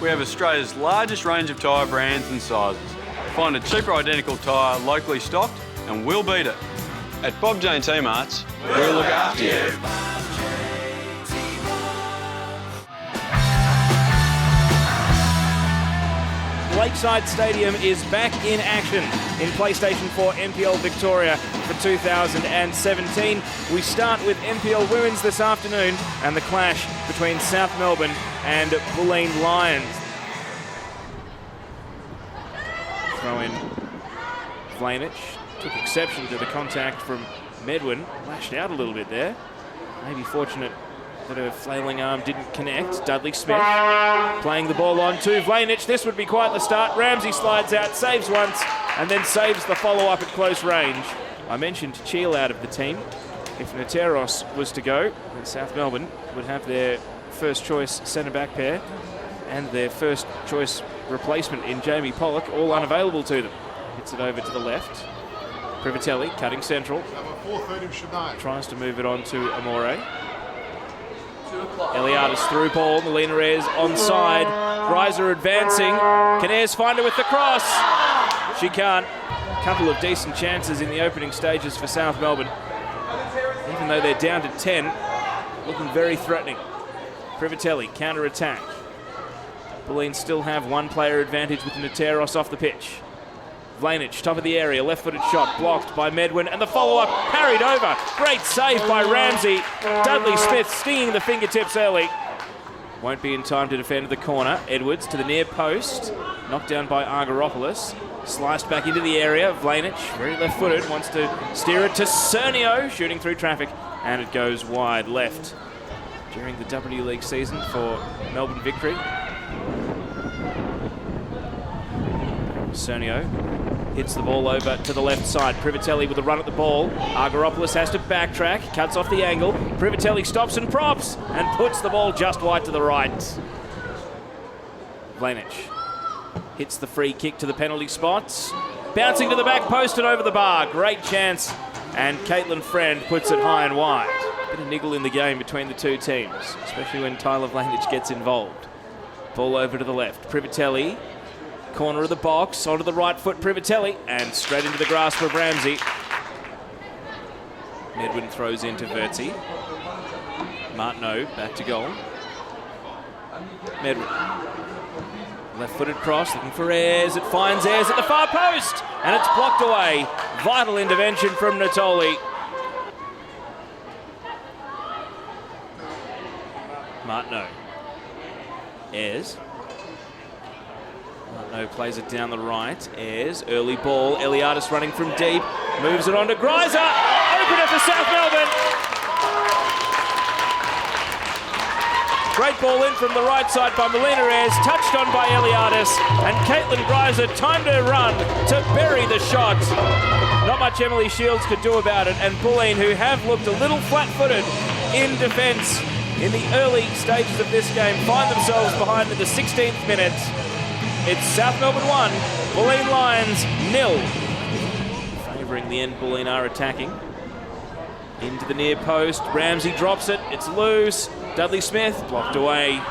we have Australia's largest range of tyre brands and sizes. Find a cheaper identical tyre locally stocked and we'll beat it. At Bob Jane T-Marts, we'll look after you. Lakeside Stadium is back in action in PlayStation 4 NPL Victoria for 2017. We start with NPL Women's this afternoon and the clash between South Melbourne and Bulleen Lions. Throw in Vlanic, took exception to the contact from Medwin, lashed out a little bit there. Maybe fortunate that her flailing arm didn't connect. Dudley Smith playing the ball on to Vlanic. This would be quite the start. Ramsey slides out, saves once, and then saves the follow-up at close range. I mentioned Cheel out of the team. If Nateros was to go, then South Melbourne would have their first choice centre-back pair and their first choice replacement in Jamie Pollock, all unavailable to them. Hits it over to the left. Privitelli cutting central. Tries to move it on to Amore. Eliadis through ball, Melina Ayres onside, Greiser advancing, can Ayres find her with the cross? She can't. Couple of decent chances in the opening stages for South Melbourne. Even though they're down to 10, looking very threatening. Privitelli, counter-attack. Bulleen still have one player advantage with Nateros off the pitch. Vlanic, top of the area, left-footed shot, blocked by Medwin, and the follow-up parried over. Great save by Ramsey. Dudley Smith stinging the fingertips early. Won't be in time to defend the corner. Edwards to the near post, knocked down by Argyropoulos. Sliced back into the area. Vlanic, very left-footed, wants to steer it to Cernio, shooting through traffic, and it goes wide left. During the W League season for Melbourne Victory. Cernio hits the ball over to the left side. Privitelli with a run at the ball. Argyropoulos has to backtrack, cuts off the angle. Privitelli stops and props and puts the ball just wide to the right. Vlanic hits the free kick to the penalty spots. Bouncing to the back post and over the bar. Great chance. And Caitlin Friend puts it high and wide. Bit of niggle in the game between the two teams, especially when Tyler Vlanic gets involved. Ball over to the left. Privitelli. Corner of the box, onto the right foot, Privitelli, and straight into the grasp of Ramsey. Medwin throws into Verti. Martineau back to goal. Medwin. Left-footed cross, looking for Ayres. It finds Ayres at the far post, and it's blocked away. Vital intervention from Nicolaci. Martineau. Ayres. No, plays it down the right. Ayres, early ball. Eliadis running from deep. Moves it on to Greiser. Opener for South Melbourne. Great ball in from the right side by Melina Ayres. Touched on by Eliadis. And Caitlin Greiser timed her run to bury the shot. Not much Emily Shields could do about it. And Bulleen, who have looked a little flat-footed in defence in the early stages of this game, find themselves behind in the 16th minute. It's South Melbourne 1, Bulleen Lions 0. Favouring the end, Bulleen are attacking. Into the near post, Ramsey drops it, it's loose. Dudley Smith blocked away.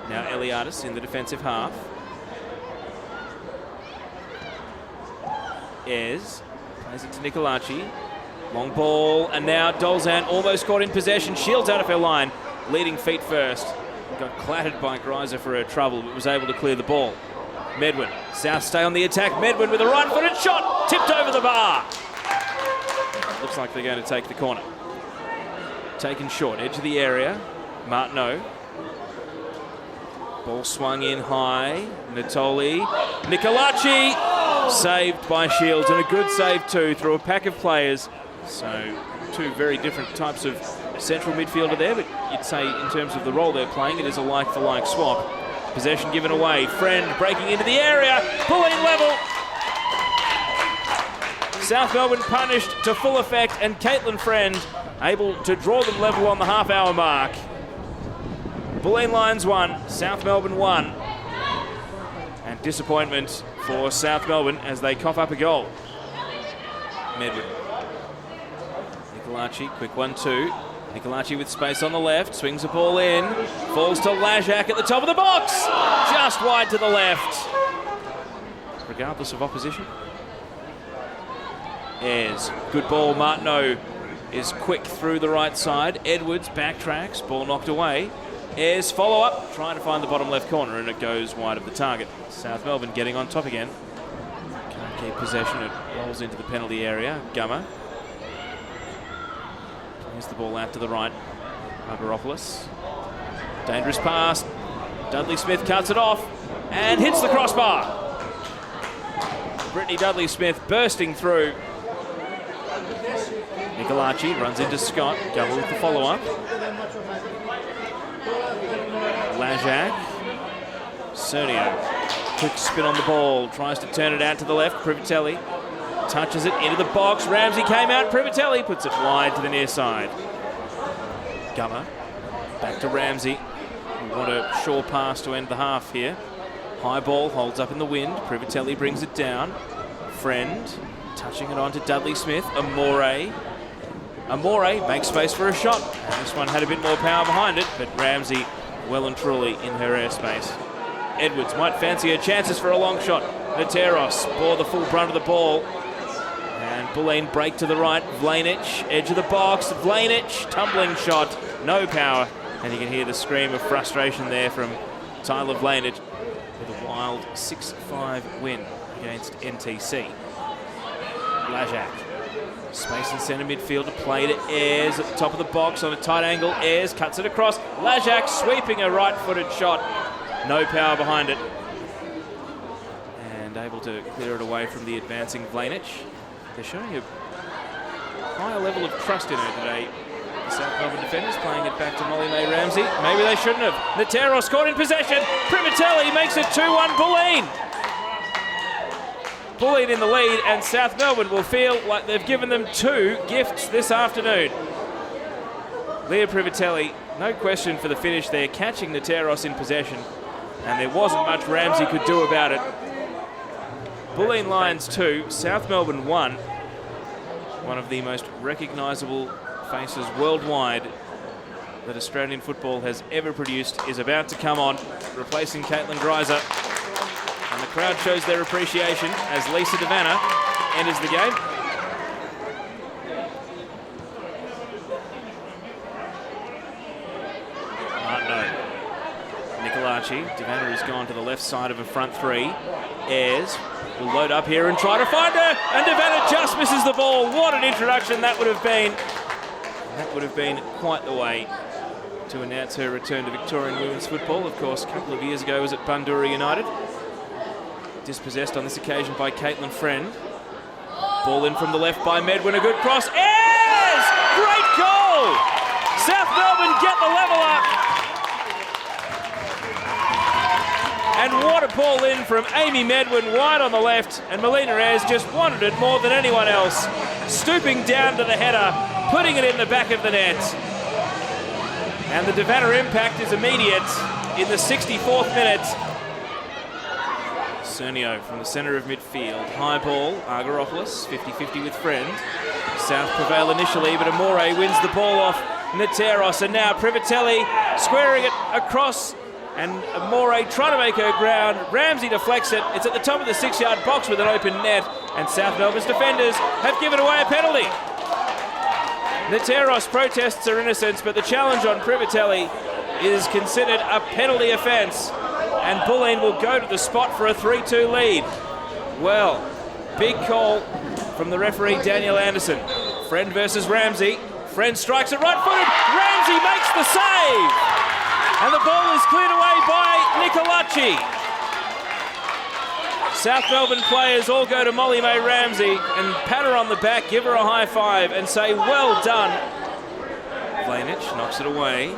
Now Eliadis in the defensive half. Ayres plays it to Nicolaci. Long ball, and now Dolzan almost caught in possession. Shields out of her line, leading feet first. Got clattered by Greiser for her trouble, but was able to clear the ball. Medwin, South stay on the attack. Medwin with a right-footed shot, tipped over the bar. Looks like they're going to take the corner. Taken short, edge of the area. Martineau. Ball swung in high. Natoli. Nicolaci. Saved by Shields, and a good save too through a pack of players. So two very different types of central midfielder there, but you'd say in terms of the role they're playing, it is a like-for-like swap. Possession given away. Friend breaking into the area. Bulleen level. South Melbourne punished to full effect, and Caitlin Friend able to draw them level on the half-hour mark. Bulleen Lions 1, South Melbourne 1. And disappointment for South Melbourne as they cough up a goal. Medwin. Nicolaci, quick 1-2. Nicolaci with space on the left, swings the ball in, falls to Lajak at the top of the box, just wide to the left. Regardless of opposition. Ayres, good ball, Martineau is quick through the right side. Edwards backtracks, ball knocked away. Ayres follow up, trying to find the bottom left corner, and it goes wide of the target. South Melbourne getting on top again. Can't keep possession, it rolls into the penalty area. Gummer plays the ball out to the right. Margaropoulos. Dangerous pass. Dudley Smith cuts it off and hits the crossbar. Brittany Dudley Smith bursting through. Nicolaci runs into Scott. Gummer with the follow-up. Lajak. Cernio. Quick spin on the ball. Tries to turn it out to the left. Privitelli touches it into the box. Ramsey came out. Privitelli puts it wide to the near side. Gummer. Back to Ramsey. We want a sure pass to end the half here. High ball holds up in the wind. Privitelli brings it down. Friend touching it on to Dudley Smith. Amore makes space for a shot. And this one had a bit more power behind it, but Ramsey well and truly in her airspace. Edwards might fancy her chances for a long shot. Nateros bore the full brunt of the ball. And Bulleen break to the right. Vlanic, edge of the box. Vlanic, tumbling shot. No power. And you can hear the scream of frustration there from Tyler Vlanic with a wild 6-5 win against NTC. Lajak. Space in centre midfield to play to Ayres at the top of the box on a tight angle. Ayres cuts it across. Lajak sweeping a right-footed shot. No power behind it. And able to clear it away from the advancing Vlanic. They're showing a higher level of trust in her today. The South Melbourne defenders playing it back to Molly May Ramsey. Maybe they shouldn't have. Nateros caught in possession. Privitelli makes it 2-1 Bulleen. Bulleen in the lead, and South Melbourne will feel like they've given them two gifts this afternoon. Lia Privitelli, no question for the finish there, catching Nateros in possession, and there wasn't much Ramsey could do about it. Bulleen Lions 2, South Melbourne 1. One of the most recognisable faces worldwide that Australian football has ever produced is about to come on, replacing Caitlin Greiser. And the crowd shows their appreciation as Lisa Vanna enters the game. No. Nicolaci. Vanna has gone to the left side of a front three. Ayres will load up here and try to find her. And Vanna just misses the ball. What an introduction that would have been. That would have been quite the way to announce her return to Victorian women's football. Of course, a couple of years ago was at Bundoora United. Dispossessed on this occasion by Caitlin Friend. Ball in from the left by Medwin, a good cross. Ayres! Great goal! South Melbourne get the level up. And what a ball in from Amy Medwin, wide on the left. And Melina Ayres just wanted it more than anyone else. Stooping down to the header, putting it in the back of the net. And the Vanna impact is immediate in the 64th minute. Cernio from the centre of midfield. High ball, Argyropoulos, 50-50 with Friend. South prevail initially, but Amore wins the ball off Nateros, and now Privitelli squaring it across, and Amore trying to make her ground. Ramsey deflects it. It's at the top of the 6-yard box with an open net, and South Melbourne's defenders have given away a penalty. Nateros protests her innocence, but the challenge on Privitelli is considered a penalty offence. And Bulleen will go to the spot for a 3-2 lead. Well, big call from the referee, Daniel Anderson. Friend versus Ramsey. Friend strikes it right-footed. Ramsey makes the save. And the ball is cleared away by Nicolaci. South Melbourne players all go to Molly May Ramsey and pat her on the back, give her a high five and say, well done. Vlanic knocks it away.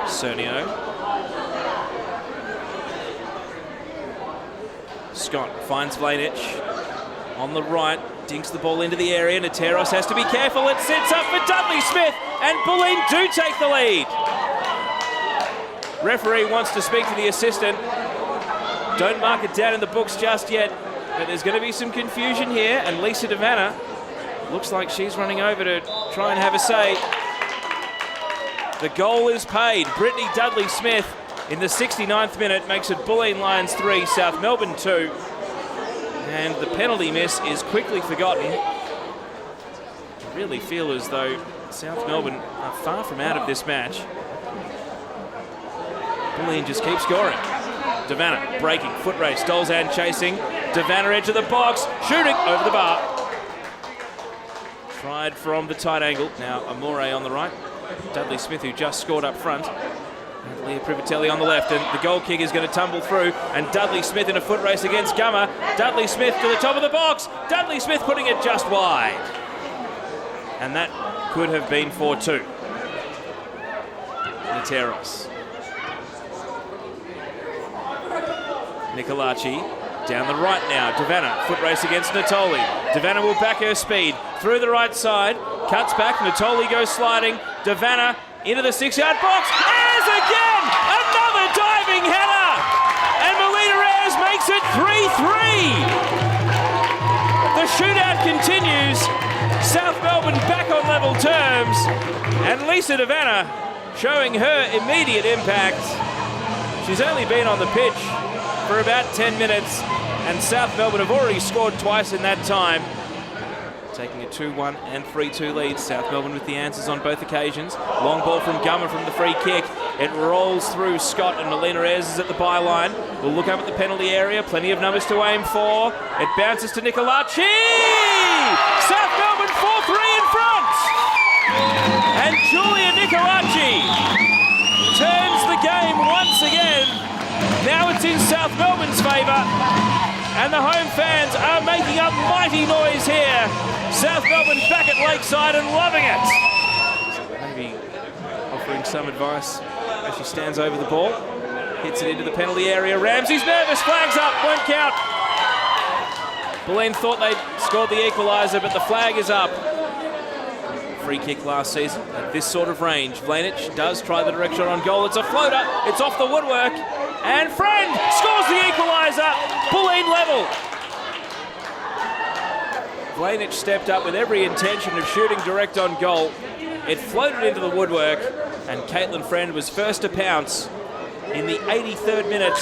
Cernio. Scott finds Vlanic on the right, dinks the ball into the area. Nateros has to be careful. It sits up for Dudley Smith, and Bulleen do take the lead. Referee wants to speak to the assistant. Don't mark it down in the books just yet, but there's going to be some confusion here, and Lisa Vanna looks like she's running over to try and have a say. The goal is paid. Brittany Dudley Smith in the 69th minute makes it Bulleen Lions 3, South Melbourne 2. And the penalty miss is quickly forgotten. I really feel as though South Melbourne are far from out of this match. Bulleen just keeps scoring. Vanna breaking, foot race, Dolzan chasing. Vanna edge of the box, shooting over the bar. Tried from the tight angle. Now Amore on the right. Dudley Smith, who just scored up front. And Lia Privitelli on the left, and the goal kick is going to tumble through. And Dudley Smith in a foot race against Gummer. Dudley Smith to the top of the box. Dudley Smith putting it just wide. And that could have been 4-2. Nateros. Nicolaci down the right now. Vanna, foot race against Natoli. Vanna will back her speed through the right side. Cuts back, Natoli goes sliding. Vanna into the 6-yard box. Ayres again! Another diving header! And Melina Ayres makes it 3-3. The shootout continues. South Melbourne back on level terms. And Lisa Vanna showing her immediate impact. She's only been on the pitch for about 10 minutes, and South Melbourne have already scored twice in that time. Taking a 2-1 and 3-2 lead. South Melbourne with the answers on both occasions. Long ball from Gummer from the free kick. It rolls through Scott, and Melina Ayres is at the byline. We'll look up at the penalty area. Plenty of numbers to aim for. It bounces to Nicolaci! South Melbourne 4-3 in front! And Julia Nicolaci turns the game once again. Now it's in South Melbourne's favour, and the home fans are making a mighty noise here. South Melbourne back at Lakeside and loving it. Maybe offering some advice as she stands over the ball. Hits it into the penalty area. Ramsey's nervous, flags up, won't count. Bulleen thought they'd scored the equalizer, but the flag is up. Free kick last season at this sort of range. Vlanich does try the direct shot on goal. It's a floater, it's off the woodwork. And Friend scores the equaliser. Bulleen level. Vlanich stepped up with every intention of shooting direct on goal. It floated into the woodwork, and Caitlin Friend was first to pounce. In the 83rd minute,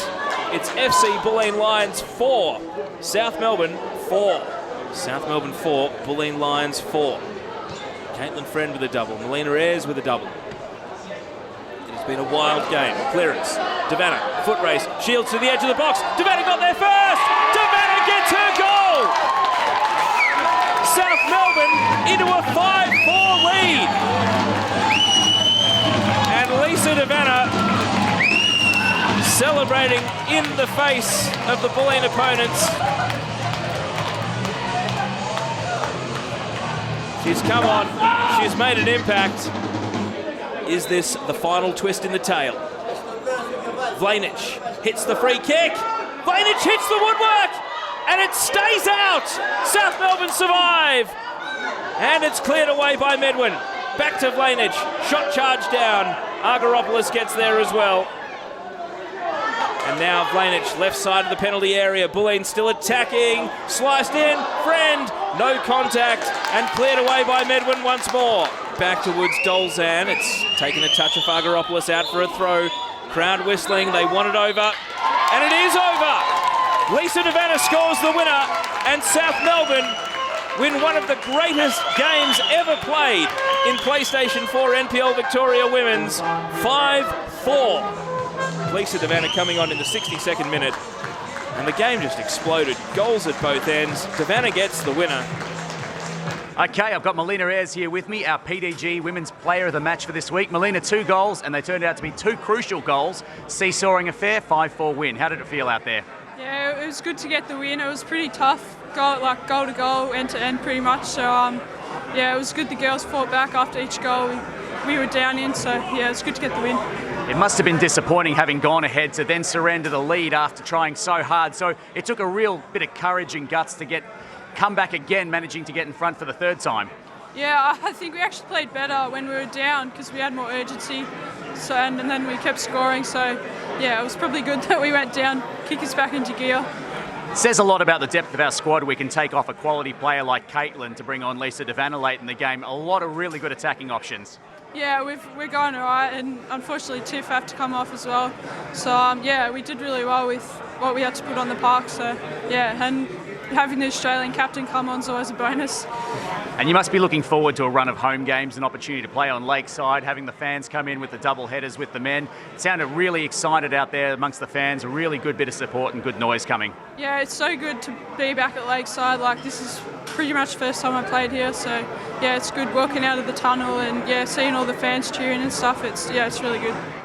it's FC Bulleen Lions 4, South Melbourne 4. South Melbourne 4, Bulleen Lions 4. Caitlin Friend with a double, Melina Ayres with a double. It's been a wild game. Clearance. Vanna, foot race, shields to the edge of the box. Vanna got there first! Vanna gets her goal! South Melbourne into a 5-4 lead. And Lisa Vanna celebrating in the face of the Bulleen opponents. She's come on, she's made an impact. Is this the final twist in the tail? Vlanich hits the free kick. Vlanich hits the woodwork, and it stays out. South Melbourne survive. And it's cleared away by Medwin. Back to Vlanich. Shot charge down. Argyropoulos gets there as well. And now Vlanich, left side of the penalty area. Bulleen still attacking. Sliced in. Friend. No contact. And cleared away by Medwin once more. Back towards Dolzan. It's taken a touch of Argyropoulos out for a throw. Crowd whistling. They want it over. And it is over. Lisa Vanna scores the winner. And South Melbourne win one of the greatest games ever played in PlayStation 4 NPL Victoria Women's. 5-4. Lisa Vanna coming on in the 62nd minute. And the game just exploded. Goals at both ends. Vanna gets the winner. Okay, I've got Melina Ayres here with me, our PDG Women's Player of the Match for this week. Melina, 2 goals, and they turned out to be 2 crucial goals. Seesawing affair, 5-4 win. How did it feel out there? Yeah, it was good to get the win. It was pretty tough, goal to goal, end to end pretty much. So, yeah, it was good the girls fought back after each goal we were down in. So, yeah, it's good to get the win. It must have been disappointing having gone ahead to then surrender the lead after trying so hard. So it took a real bit of courage and guts to come back again, managing to get in front for the 3rd time. Yeah, I think we actually played better when we were down because we had more urgency. So and then we kept scoring. So yeah, it was probably good that we went down, kick us back into gear. Says a lot about the depth of our squad. We can take off a quality player like Caitlin to bring on Lisa de Vanna late in the game. A lot of really good attacking options. Yeah, we're going all right, and unfortunately Tiff had to come off as well. So yeah, we did really well with what we had to put on the park. So yeah, and having the Australian captain come on is always a bonus. And you must be looking forward to a run of home games, an opportunity to play on Lakeside, having the fans come in with the double headers with the men. It sounded really excited out there amongst the fans, a really good bit of support and good noise coming. Yeah, it's so good to be back at Lakeside. Like, this is pretty much the first time I played here, so yeah, it's good walking out of the tunnel and yeah, seeing all the fans cheering and stuff. It's really good.